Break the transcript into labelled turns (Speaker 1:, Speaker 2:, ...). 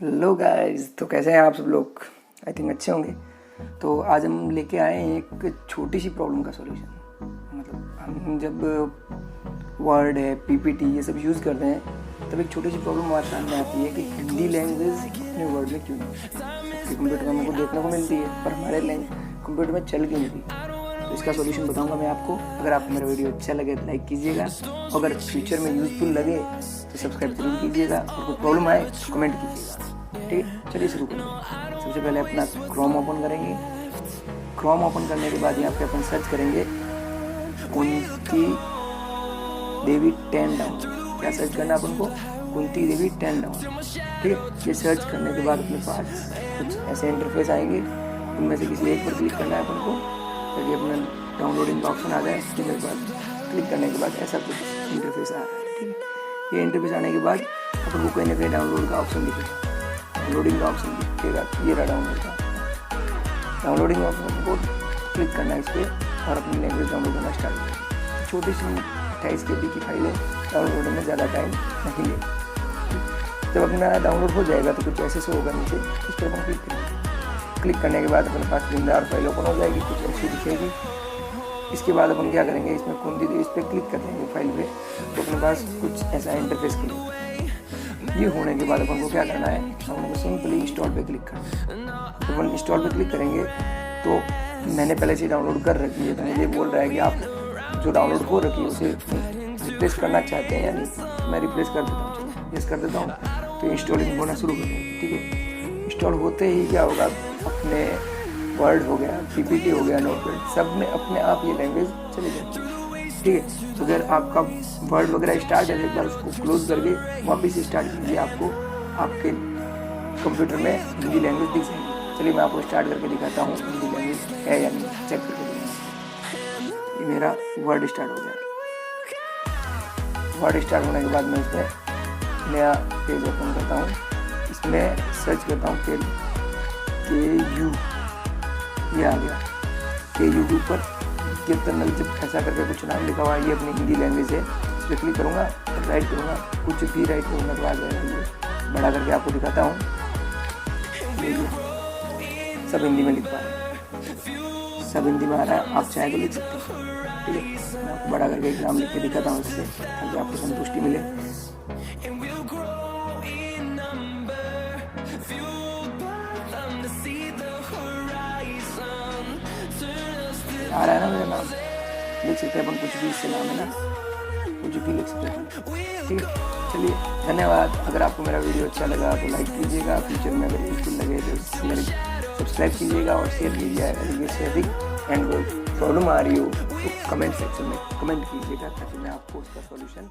Speaker 1: Hello guys, तो कैसे हैं आप सब लोग। आई थिंक अच्छे होंगे। तो आज हम लेके आए हैं एक छोटी सी प्रॉब्लम का सॉल्यूशन। मतलब हम जब वर्ड है, पीपीटी ये सब यूज़ करते हैं तब एक छोटी सी प्रॉब्लम हमारे सामने आती है कि हिंदी लैंग्वेज अपने वर्ड में क्यों नहीं। सबके कंप्यूटर में हमको देखने को मिलती है पर हमारे कंप्यूटर में चल क्यों नहीं रही। तो इसका सॉल्यूशन बताऊंगा मैं आपको। अगर आपको मेरा वीडियो अच्छा लगे तो लाइक कीजिएगा, अगर फ्यूचर में यूज़फुल लगे तो सब्सक्राइब जरूर कीजिएगा, और कोई प्रॉब्लम आए तो कमेंट कीजिएगा। ठीक है, चलिए शुरू करते हैं। सबसे पहले अपना क्रोम ओपन करेंगे। क्रोम ओपन करने के बाद यहाँ पे अपन सर्च करेंगे कुंती देवी 10 डाउन। क्या सर्च करना है अपन को? कुंती देवी 10 डाउन। ठीक है, ये सर्च करने के बाद अपने पास कुछ ऐसे इंटरफेस आएंगे। उनमें से किसी एक पर क्लिक करना है अपन को ताकि अपना डाउनलोडिंग का ऑप्शन आ जाए। उसके बाद क्लिक करने के बाद ऐसा कुछ इंटरफेस आ रहा है। ठीक है, ये इंटरफेस आने के बाद अपन को कहीं ना कहीं डाउनलोड का ऑप्शन दिखेगा। डाउनलोडिंग का ऑप्शन दिखेगा, ये रहा डाउनलोड का। डाउनलोडिंग ऑप्शन को क्लिक करना है इस पर और अपनी लैंग्वेज डाउनलोड करना स्टार्ट करें। छोटी सी 28 KB की फाइल है, डाउनलोड होने में ज़्यादा टाइम नहीं ले। जब अपना डाउनलोड हो जाएगा तो कुछ ऐसे से होगा नीचे, इस पर अपन क्लिक करेंगे। क्लिक करने के बाद अपने पास जिंदार फाइल ओपन हो जाएगी, कुछ ऐसी दिखेगी। इसके बाद अपन क्या करेंगे, इसमें कुंती देवी इस पर क्लिक कर देंगे फाइल पे, तो अपने पास कुछ ऐसा इंटरफेस खुलेगा। ये होने के बाद अपन को क्या करना है, अपन को सिंपली इंस्टॉल पे क्लिक करना है। तो अपन इंस्टॉल पे क्लिक करेंगे तो मैंने पहले से डाउनलोड कर रखी है, तो मुझे बोल रहा है कि आप जो डाउनलोड हो रखी है उसे रिप्लेस करना चाहते हैं या नहीं। मैं रिप्लेस कर देता हूँ, चलो यस कर देता हूँ। तो इंस्टॉलिंग होना शुरू कर देंगे। ठीक है, इंस्टॉल होते ही क्या होगा, अपने वर्ड हो गया, पीपीटी हो गया, नोटपैड, सब में अपने आप ये लैंग्वेज चली जाती है। ठीक है, तो अगर आपका वर्ड वगैरह स्टार्ट है, एक बार उसको क्लोज करके वापस स्टार्ट कीजिए, आपको आपके कंप्यूटर में हिंदी लैंग्वेज दिख जाएगी। चलिए मैं आपको स्टार्ट करके दिखाता हूँ हिंदी लैंग्वेज है या नहीं, चेक करके दिखाऊँ। ये मेरा वर्ड स्टार्ट हो गया। वर्ड स्टार्ट होने के बाद मैं इसमें नया पेज ओपन करता हूँ। इसमें सर्च करता हूँ के यू, ये आ गया के यूट्यूब पर कीर्तन जब ऐसा करके कुछ नाम लिखा हुआ है। ये अपनी हिंदी लैंग्वेज है। इस पर क्लिक करूँगा, राइट करूँगा, कुछ भी राइट करूँगा तो आ जाएगा। ये बड़ा करके आपको दिखाता हूँ। सब हिंदी में लिख पा रहे हैं, सब हिंदी में आ रहा है। आप चाहे तो लिख सकते हैं। ठीक है, मैं आपको बड़ा करके एक नाम लिख के दिखाता हूँ इससे, ताकि आपको संतुष्टि मिले। आ रहा है ना मेरा नाम, लिख सकते हैं अपन, कुछ भी इससे नाम है ना, कुछ भी लिख सकते हैं। ठीक है, चलिए धन्यवाद। अगर आपको मेरा वीडियो अच्छा लगा तो लाइक कीजिएगा, फ्यूचर में अगर यूजफुल लगे तो सब्सक्राइब कीजिएगा और शेयर कीजिएगा। अगर ये से अधिक एंड कोई प्रॉब्लम आ रही हो तो कमेंट सेक्शन में कमेंट कीजिएगा, ताकि मैं आपको उसका सॉल्यूशन